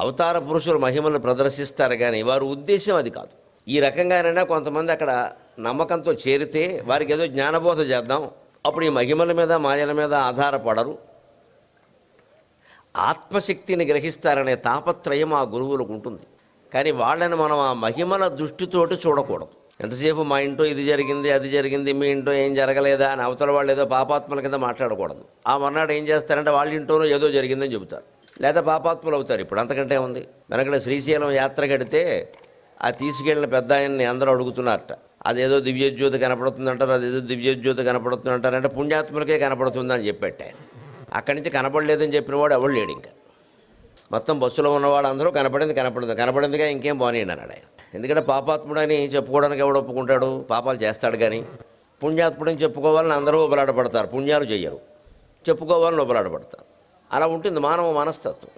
అవతార పురుషులు మహిమలు ప్రదర్శిస్తారు కానీ వారి ఉద్దేశం అది కాదు. ఈ రకంగానైనా కొంతమంది అక్కడ నమ్మకంతో చేరితే వారికి ఏదో జ్ఞానబోధ చేద్దాం, అప్పుడు ఈ మహిమల మీద మాయల మీద ఆధారపడరు, ఆత్మశక్తిని గ్రహిస్తారనే తాపత్రయం ఆ గురువులకు ఉంటుంది. కానీ వాళ్ళని మనం ఆ మహిమల దృష్టితోటి చూడకూడదు. ఎంతసేపు మా ఇంట్లో ఇది జరిగింది అది జరిగింది, మీ ఇంట్లో ఏం జరగలేదా అని అవతల వాళ్ళు ఏదో పాపాత్మల కింద మాట్లాడకూడదు. ఆ మర్నాడు ఏం చేస్తారంటే వాళ్ళ ఇంట్లోనూ ఏదో జరిగిందని చెబుతారు, లేదా పాపాత్ములు అవుతారు. ఇప్పుడు అంతకంటే ఉంది. వెనకడ శ్రీశైలం యాత్ర కడితే ఆ తీసుకెళ్ళిన పెద్ద ఆయన్ని అందరూ అడుగుతున్నారట, అదేదో దివ్యజ్యోతి కనపడుతుందంటారు, అదేదో దివ్యజ్యోతి కనపడుతుందంటారంటే పుణ్యాత్ములకే కనపడుతుందని చెప్పాడు ఆయన. అక్కడి నుంచి కనపడలేదని చెప్పిన వాడు ఎవడు లేడు. ఇంకా మొత్తం బస్సులో ఉన్నవాడు అందరూ కనపడిందిగా ఇంకేం బాగున్నాయి అన్నాడు ఆయన. ఎందుకంటే పాపాత్ముడని చెప్పుకోవడానికి ఎవడు ఒప్పుకుంటాడు? పాపాలు చేస్తాడు. కానీ పుణ్యాత్ముడని చెప్పుకోవాలని అందరూ ఉబలాడపడతారు, పుణ్యాలు చెయ్యరు, చెప్పుకోవాలని ఉబలాడపడతారు. అలా ఉంటుంది మానవ మనస్తత్వం.